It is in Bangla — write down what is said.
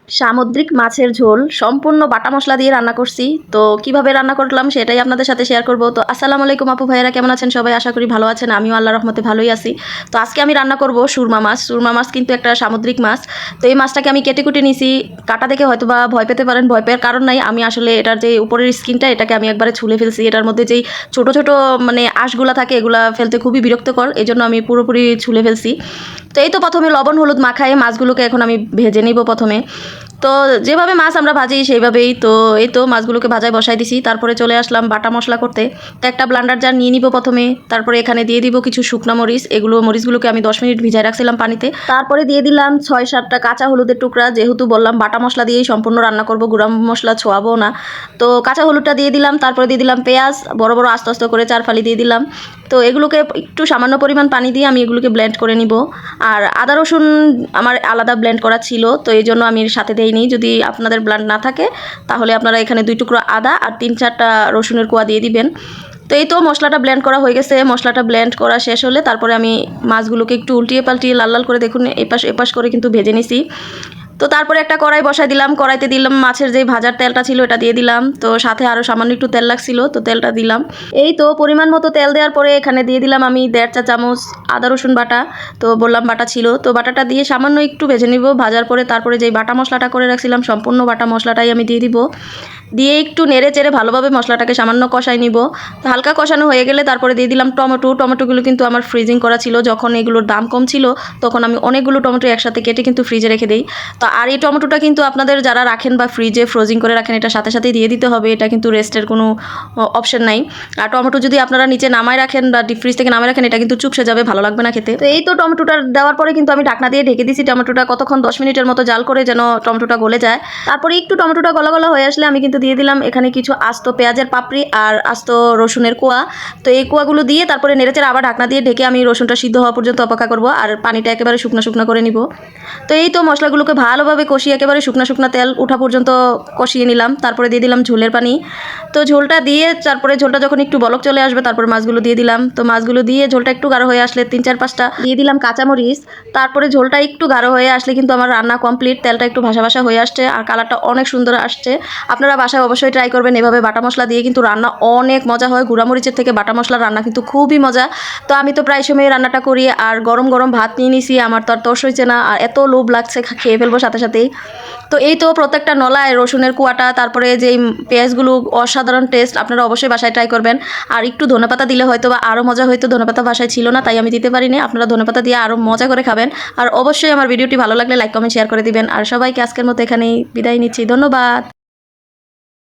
সামুদ্রিক মাছের ঝোল সম্পূর্ণ বাটা মশলা দিয়ে রান্না করছি। তো কিভাবে রান্না করলাম সেটাই আপনাদের সাথে শেয়ার করব। তো আসসালামু আলাইকুম আপু ভাইয়েরা, কেমন আছেন সবাই? আশা করি ভালো আছেন, আমিও আল্লাহর রহমতে ভালোই আছি। তো আজকে আমি রান্না করব সুরমা মাছ। সুরমা মাছ কিন্তু একটা সামুদ্রিক মাছ। তো এই মাছটাকে আমি কেটে কুটে নিছি। কাটা দেখে হয়তো বা ভয় পেতে পারেন, ভয় পাওয়ার কারণ নাই। আমি আসলে এটার যে উপরের স্কিনটা এটাকে আমি একবারে ছুলে ফেলছি। এটার মধ্যে যেই ছোট ছোট মানে আঁশগুলা থাকে এগুলা ফেলতে খুবই বিরক্তকর, এই জন্য আমি পুরোপুরি ছুলে ফেলছি। তো এই তো প্রথমে লবণ হলুদ মাখায় মাছগুলোকে এখন আমি ভেজে নিব প্রথমে। তো যেভাবে মাছ আমরা ভাজি সেইভাবেই তো এই তো মাছগুলোকে ভাজায় বসাই দিছি। তারপরে চলে আসলাম বাটা মশলা করতে। তো একটা ব্লান্ডার জার নিয়ে নিব প্রথমে। তারপরে এখানে দিয়ে দিব কিছু শুকনো মরিচ। মরিচগুলোকে আমি 10 মিনিট ভিজায় রাখছিলাম পানিতে। তারপরে দিয়ে দিলাম 6-7টা কাঁচা হলুদের টুকরা, যেহেতু বললাম বাটা মশলা দিয়েই সম্পূর্ণ রান্না করব, গুঁড়া মশলা ছোঁয়াবো না। তো কাঁচা হলুদটা দিয়ে দিলাম। তারপরে দিয়ে দিলাম পেঁয়াজ, বড় বড় আস্তে আস্তে করে 4 ফালি দিয়ে দিলাম। তো এগুলোকে একটু সামান্য পরিমাণ পানি দিয়ে আমি এগুলোকে ব্লেন্ড করে নিব। আর আদা রসুন আমার আলাদা ব্লেন্ড করা ছিল, তো এই জন্য আমি সাথে দেইনি। যদি আপনাদের ব্লেন্ড না থাকে তাহলে আপনারা এখানে 2 টুকরো আদা আর 3-4টা রসুনের কোয়া দিয়ে দিবেন। তো এই তো মশলাটা ব্লেন্ড করা হয়ে গেছে। মশলাটা ব্লেন্ড করা শেষ হলে তারপরে আমি মাছগুলোকে একটু উল্টিয়ে পাল্টিয়ে লাল লাল করে, দেখুন এপাশ এপাশ করে কিন্তু ভেজে নিছি। তো তারপরে একটা কড়াই বসাই দিলাম। কড়াইতে দিলাম মাছের যে ভাজার তেলটা ছিল এটা দিয়ে দিলাম। তো সাথে আরও সামান্য একটু তেল লাগছিল, তো তেলটা দিলাম। এই তো পরিমাণ মতো তেল দেওয়ার পরে এখানে দিয়ে দিলাম আমি 1.5 চা চামচ আদা রসুন বাটা। তো বললাম বাটা ছিল, তো বাটাটা দিয়ে সামান্য একটু ভেজে নিব। ভাজার পরে তারপরে যেই বাটা মশলাটা করে রাখছিলাম সম্পূর্ণ বাটা মশলাটাই আমি দিয়ে দিব। দিয়ে একটু নেড়ে চেড়ে ভালোভাবে মশলাটাকে সামান্য কষাই নিব। তো হালকা কষানো হয়ে গেলে তারপরে দিয়ে দিলাম টমেটো। টমেটোগুলো কিন্তু আমার ফ্রিজিং করা ছিল, যখন এগুলোর দাম কম ছিল তখন আমি অনেকগুলো টমেটো একসাথে কেটে কিন্তু ফ্রিজে রেখে দিই। তো আর এই টমেটোটা কিন্তু আপনাদের যারা রাখেন বা ফ্রিজে ফ্রোজিং করে রাখেন এটা সাথে সাথেই দিয়ে দিতে হবে, এটা কিন্তু রেস্টের কোনো অপশন নাই। আর টমেটো যদি আপনারা নিচে নামায় রাখেন বা ডিপ ফ্রিজ থেকে নামায় রাখেন এটা কিন্তু চুপসে যাবে, ভালো লাগবে না খেতে। তো এই তো টমেটোটা দেওয়ার পরে কিন্তু আমি ঢাকনা দিয়ে ঢেকে দিয়েছি। টমেটোটা কতক্ষণ 10 মিনিটের মতো জাল করে যেন টমেটোটা গলে যায়। তারপরে একটু টমেটোটা গলা গলা হয়ে আসলে আমি কিন্তু দিয়ে দিলাম এখানে কিছু আস্ত পেঁয়াজের পাপড়ি আর আস্ত রসুনের কোয়া। তো এই কোয়াগুলো দিয়ে তারপরে নেড়েচেড়ে আবার ঢাকনা দিয়ে ঢেকে আমি রসুনটা সিদ্ধ হওয়া পর্যন্ত অপেক্ষা করব, আর পানিটা একেবারে শুকনো শুকনো করে নিব। তো এই তো মশলাগুলোকে ভালোভাবে কষিয়ে একেবারে শুকনো শুকনো তেল ওঠা পর্যন্ত কষিয়ে নিলাম। তারপরে দিয়ে দিলাম ঝোলের পানি। তো ঝোলটা দিয়ে তারপরে ঝোলটা যখন একটু বলক চলে আসবে তারপরে মাছগুলো দিয়ে দিলাম। তো মাছগুলো দিয়ে ঝোলটা একটু গাঢ় হয়ে আসলে 3-4-5টা দিয়ে দিলাম কাঁচামরিচ। তারপরে ঝোলটা একটু গাঢ় হয়ে আসলে কিন্তু আমার রান্না কমপ্লিট। তেলটা একটু ভাসা ভাসা হয়ে আসছে আর কালারটা অনেক সুন্দর আসছে। আপনারা বাসায় অবশ্যই ট্রাই করবেন, এভাবে বাটা মশলা দিয়ে কিন্তু রান্না অনেক মজা হয়। গুঁড়ামরিচের থেকে বাটা মশলার রান্না কিন্তু খুবই মজা। তো আমি তো প্রায় সময় রান্নাটা করি। আর গরম গরম ভাত নিয়ে নিছি, আমার তো আর তর্স হয়েছে না, আর এত লোভ লাগছে খেয়ে ফেলবো সাথে সাথেই। তো এই তো প্রত্যেকটা নলায় রসুনের কুয়াটা, তারপরে যেই পেঁয়াজগুলো অসাধারণ টেস্ট, আপনারা অবশ্যই বাসায় ট্রাই করবেন। আর একটু ধনেপাতা দিলে হয়তো বা আরও মজা হয়তো, ধনেপাতা বাসায় ছিল না তাই আমি দিতে পারিনি। আপনারা ধনেপাতা দিয়ে আরও মজা করে খাবেন। আর অবশ্যই আমার ভিডিওটি ভালো লাগলে লাইক কমেন্ট শেয়ার করে দিবেন। আর সবাইকে আজকের মতো এখানেই বিদায় নিচ্ছি, ধন্যবাদ।